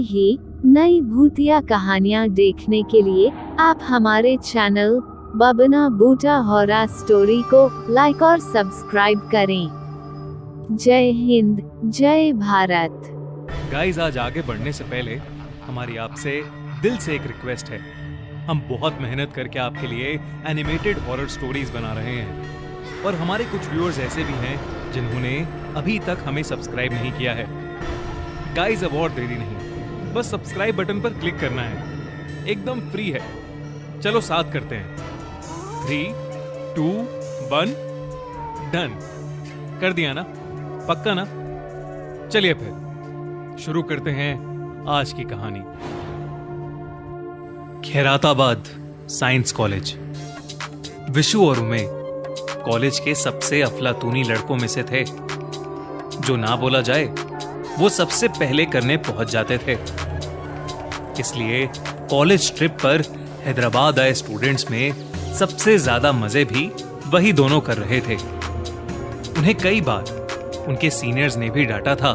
ही नई भूतिया कहानियाँ देखने के लिए आप हमारे चैनल बबना बूटा हॉरर स्टोरी को लाइक और सब्सक्राइब करें। जय हिंद, जय भारत। गाइस, आज आगे बढ़ने से पहले हमारी आपसे दिल से एक रिक्वेस्ट है। हम बहुत मेहनत करके आपके लिए एनिमेटेड हॉरर स्टोरीज बना रहे हैं और हमारे कुछ व्यूअर्स ऐसे भी हैं जिन्होंने अभी तक हमें सब्सक्राइब नहीं किया है। गाइस, अब और देरी नहीं, बस सब्सक्राइब बटन पर क्लिक करना है, एकदम फ्री है। चलो साथ करते हैं। 3, 2, 1 डन। कर दिया ना? पक्का ना? चलिए फिर शुरू करते हैं आज की कहानी। Khairatabad science college. विशु और उमे कॉलेज के सबसे अफलातूनी लड़कों में से थे, जो ना बोला जाए वो सबसे पहले करने पहुंच जाते थे। इसलिए कॉलेज ट्रिप पर हैदराबाद आए स्टूडेंट्स में सबसे ज्यादा मजे भी वही दोनों कर रहे थे। उन्हें कई बार उनके सीनियर्स ने भी डांटा था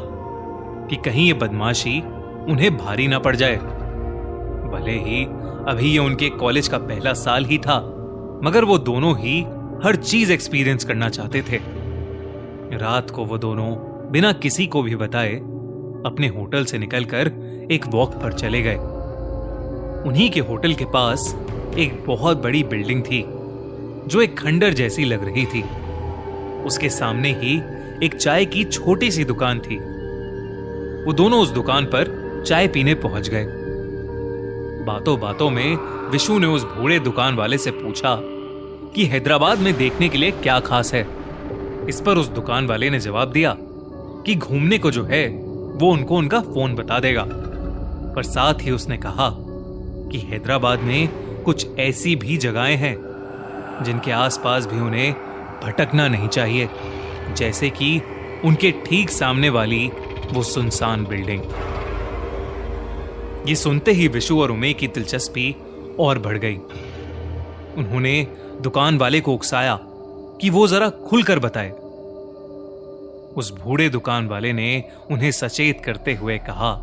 कि कहीं ये बदमाशी उन्हें भारी ना पड़ जाए। भले ही अभी ये उनके कॉलेज का पहला साल ही था, मगर वो दोनों ही हर चीज एक्सपीरियंस करना चाहते थे। रात को वो दोनों बिना किसी को भी बताए अपने होटल से निकलकर एक वॉक पर चले गए। उन्हीं के होटल के पास एक बहुत बड़ी बिल्डिंग थी जो एक खंडर जैसी लग रही थी। उसके सामने ही एक चाय की छोटी सी दुकान थी। वो दोनों उस दुकान पर चाय पीने पहुंच गए। बातों बातों में विशु ने उस बूढ़े दुकान वाले से पूछा कि हैदराबाद में देखने के लिए क्या खास है। इस पर उस दुकान वाले ने जवाब दिया कि घूमने को जो है वो उनको उनका फोन बता देगा, पर साथ ही उसने कहा कि हैदराबाद में कुछ ऐसी भी जगहें हैं जिनके आसपास भी उन्हें भटकना नहीं चाहिए, जैसे कि उनके ठीक सामने वाली वो सुनसान बिल्डिंग। ये सुनते ही विशु और उमे की दिलचस्पी और बढ़ गई। उन्होंने दुकान वाले को उकसाया कि वो जरा खुलकर बताए। उस बूढ़े दुकान वाले ने उन्हें सचेत करते हुए कहा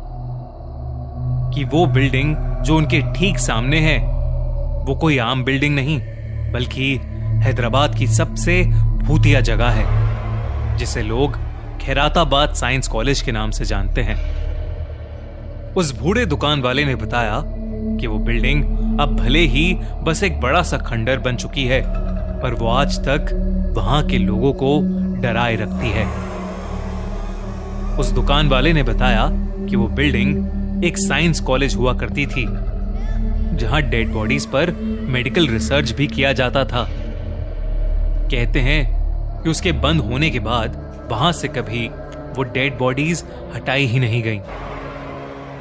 कि वो बिल्डिंग जो उनके ठीक सामने है वो कोई आम बिल्डिंग नहीं, बल्कि हैदराबाद की सबसे भूतिया जगह है, जिसे लोग खैराताबाद साइंस कॉलेज के नाम से जानते हैं। उस बूढ़े दुकान वाले ने बताया कि वो बिल्डिंग अब भले ही बस एक बड़ा सा खंडर बन चुकी है, पर वो आज तक वहां के लोगों को डराए रखती है। उस दुकान वाले ने बताया कि वो बिल्डिंग एक साइंस कॉलेज हुआ करती थी, जहां डेड बॉडीज पर मेडिकल रिसर्च भी किया जाता था। कहते हैं कि उसके बंद होने के बाद वहां से कभी वो डेड बॉडीज हटाई ही नहीं गईं।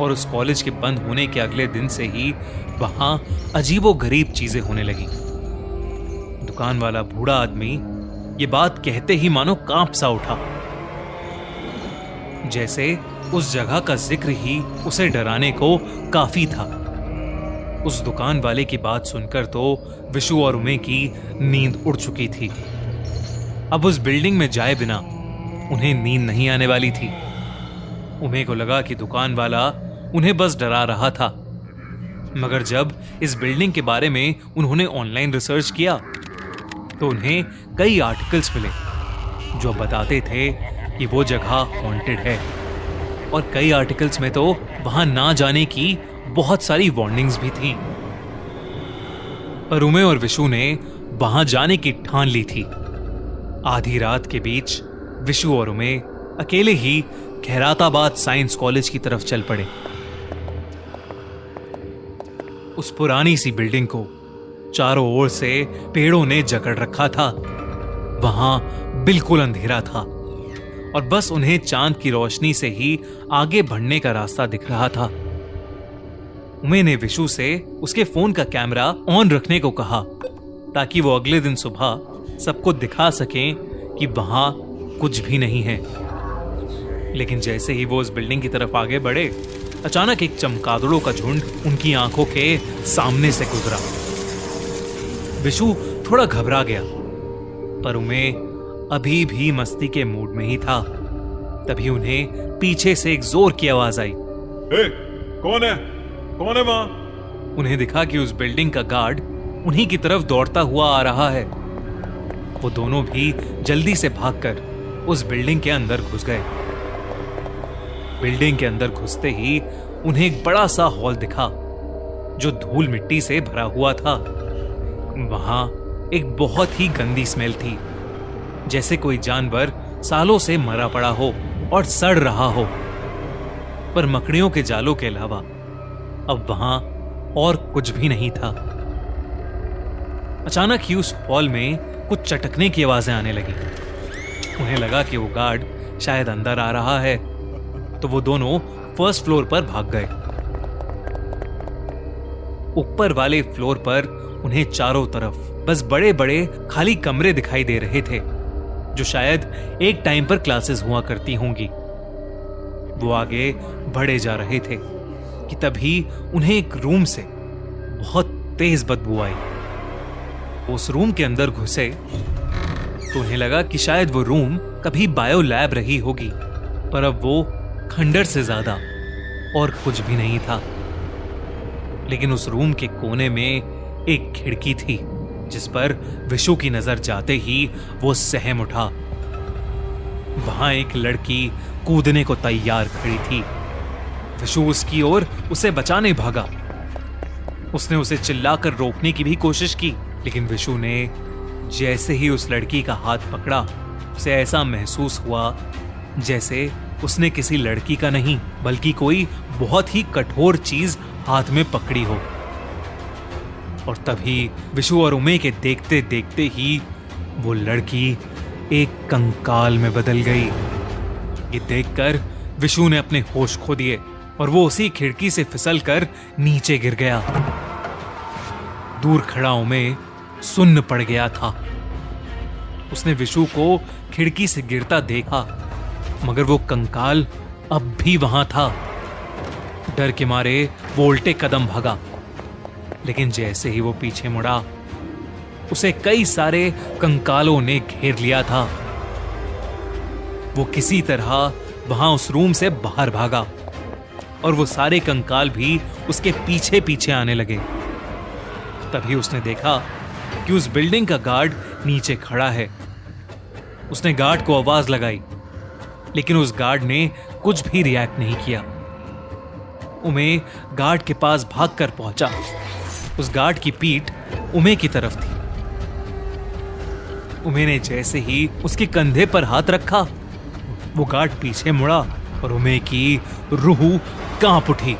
और उस कॉलेज के बंद होने के अगले दिन से ही वहां अजीबोगरीब चीजें होने लगी। दुकान वाला बूढ़ा आदमी ये बात कहते ही मानो कांप सा उठा, जैसे उस जगह का जिक्र ही उसे डराने को काफी था। उस दुकान वाले की बात सुनकर तो विशु और उमे की नींद उड़ चुकी थी। अब उस बिल्डिंग में जाए बिना उन्हें नींद नहीं आने वाली थी। उमे को लगा कि दुकान वाला उन्हें बस डरा रहा था, मगर जब इस बिल्डिंग के बारे में उन्होंने ऑनलाइन रिसर्च किया तो उन्हें कई आर्टिकल्स मिले जो बताते थे कि वो जगह हॉन्टेड है, और कई आर्टिकल्स में तो वहां ना जाने की बहुत सारी वार्निंग्स भी थी। पर उमे और विशु ने वहां जाने की ठान ली थी। आधी रात के बीच विशु और उमे अकेले ही खैराताबाद साइंस कॉलेज की तरफ चल पड़े। उस पुरानी सी बिल्डिंग को चारों ओर से पेड़ों ने जकड़ रखा था। वहां बिल्कुल अंधेरा था और बस उन्हें चांद की रोशनी से ही आगे बढ़ने का रास्ता दिख रहा था। उमे ने विशु से उसके फोन का कैमरा ऑन रखने को कहा, ताकि वो अगले दिन सुबह सबको दिखा सकें कि वहां कुछ भी नहीं है। लेकिन जैसे ही वो उस बिल्डिंग की तरफ आगे बढ़े, अचानक एक चमगादड़ों का झुंड उनकी आंखों के सामने से गुजरा। विशु थोड़ा घबरा गया, पर उमे अभी भी मस्ती के मूड में ही था। तभी उन्हें पीछे से एक जोर की आवाज आई, कौन है? कौन है वहां? उन्हें दिखा कि उस बिल्डिंग का गार्ड उन्हीं की तरफ दौड़ता हुआ आ रहा है। वो दोनों भी जल्दी से भागकर उस बिल्डिंग के अंदर घुस गए। बिल्डिंग के अंदर घुसते ही उन्हें एक बड़ा सा हॉल दिखा जो धूल मिट्टी से भरा हुआ था। वहां एक बहुत ही गंदी स्मेल थी, जैसे कोई जानवर सालों से मरा पड़ा हो और सड़ रहा हो। पर मकड़ियों के जालों के अलावा अब वहां और कुछ भी नहीं था। अचानक ही उस हॉल में कुछ चटकने की आवाजें आने लगी। उन्हें लगा कि वो गार्ड शायद अंदर आ रहा है, तो वो दोनों फर्स्ट फ्लोर पर भाग गए। ऊपर वाले फ्लोर पर उन्हें चारों तरफ बस बड़े बड़े खाली कमरे दिखाई दे रहे थे, जो शायद एक टाइम पर क्लासेस हुआ करती होंगी। वो आगे बढ़े जा रहे थे कि तभी उन्हें एक रूम से बहुत तेज बदबू आई। उस रूम के अंदर घुसे तो उन्हें लगा कि शायद वो रूम कभी बायो लैब रही होगी, पर अब वो खंडर से ज्यादा और कुछ भी नहीं था। लेकिन उस रूम के कोने में एक खिड़की थी, जिस पर विशु की नजर जाते ही वो सहम उठा। वहां एक लड़की कूदने को तैयार खड़ी थी। विशु उसकी ओर उसे बचाने भागा। उसने उसे चिल्लाकर रोकने की भी कोशिश की, लेकिन विशु ने जैसे ही उस लड़की का हाथ पकड़ा, उसे ऐसा महसूस हुआ जैसे उसने किसी लड़की का नहीं बल्कि कोई बहुत ही कठोर चीज हाथ में पकड़ी हो। और तभी विशु और उमे के देखते देखते ही वो लड़की एक कंकाल में बदल गई। ये देखकर विशु ने अपने होश खो दिए और वो उसी खिड़की से फिसलकर नीचे गिर गया। दूर खड़ा उमे सुन्न पड़ गया था। उसने विशु को खिड़की से गिरता देखा, मगर वो कंकाल अब भी वहां था। डर के मारे वो उल्टे कदम भागा, लेकिन जैसे ही वो पीछे मुड़ा, उसे कई सारे कंकालों ने घेर लिया था। वो किसी तरह वहां उस रूम से बाहर भागा और वो सारे कंकाल भी उसके पीछे पीछे आने लगे। तभी उसने देखा कि उस बिल्डिंग का गार्ड नीचे खड़ा है। उसने गार्ड को आवाज लगाई, लेकिन उस गार्ड ने कुछ भी रिएक्ट नहीं किया। उमे गार्ड के पास भागकर पहुंचा। उस गार्ड की पीठ उमे की तरफ थी। उमे ने जैसे ही उसके कंधे पर हाथ रखा, वो गार्ड पीछे मुड़ा और उमे की रूह कांप उठी।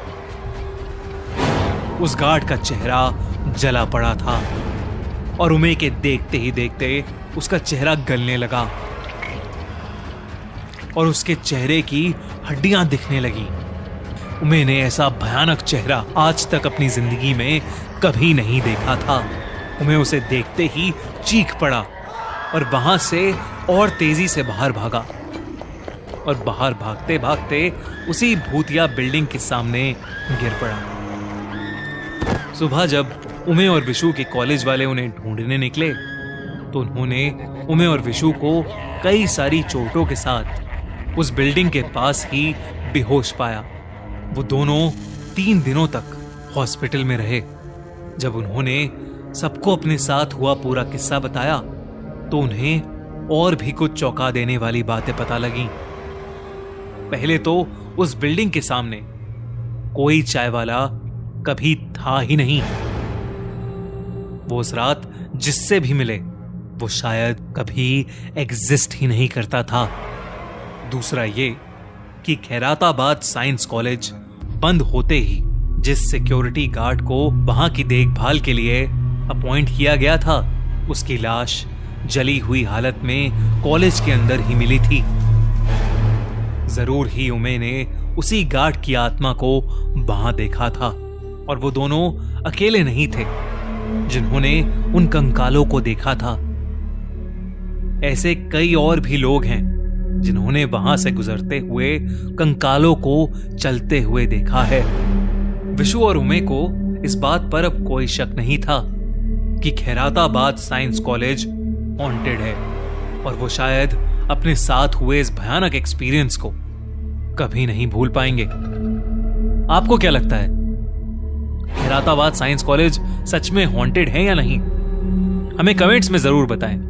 उस गार्ड का चेहरा जला पड़ा था और उमे के देखते ही देखते उसका चेहरा गलने लगा और उसके चेहरे की हड्डियां दिखने लगी। उमे ने ऐसा भयानक चेहरा आज तक अपनी जिंदगी में कभी नहीं देखा था। उमे उसे देखते ही चीख पड़ा और वहां से और तेजी से बाहर भागा और बाहर भागते भागते उसी भूतिया बिल्डिंग के सामने गिर पड़ा। सुबह जब उमे और विशु के कॉलेज वाले उन्हें ढूंढने निकले, तो उन्होंने उमे और विशु को कई सारी चोटों के साथ उस बिल्डिंग के पास ही बेहोश पाया। वो दोनों 3 दिनों तक हॉस्पिटल में रहे। जब उन्होंने सबको अपने साथ हुआ पूरा किस्सा बताया, तो उन्हें और भी कुछ चौंका देने वाली बातें पता लगीं। पहले तो उस बिल्डिंग के सामने कोई चाय वाला कभी था ही नहीं। वो उस रात जिससे भी मिले, वो शायद कभी एग्जिस्ट ही नहीं करता था। दूसरा ये कि खैराताबाद साइंस कॉलेज बंद होते ही जिस सिक्योरिटी गार्ड को वहां की देखभाल के लिए अपॉइंट किया गया था, उसकी लाश जली हुई हालत में कॉलेज के अंदर ही मिली थी। जरूर ही उमे ने उसी गार्ड की आत्मा को वहां देखा था और वो दोनों अकेले नहीं थे जिन्होंने उन कंकालों को देखा था। ऐसे कई और भी लोग हैं जिन्होंने वहां से गुजरते हुए कंकालों को चलते हुए देखा है। विशु और उमे को इस बात पर अब कोई शक नहीं था कि खैराताबाद साइंस कॉलेज हॉन्टेड है और वो शायद अपने साथ हुए इस भयानक एक्सपीरियंस को कभी नहीं भूल पाएंगे। आपको क्या लगता है, खैराताबाद साइंस कॉलेज सच में हॉन्टेड है या नहीं? हमें कमेंट्स में जरूर बताएं।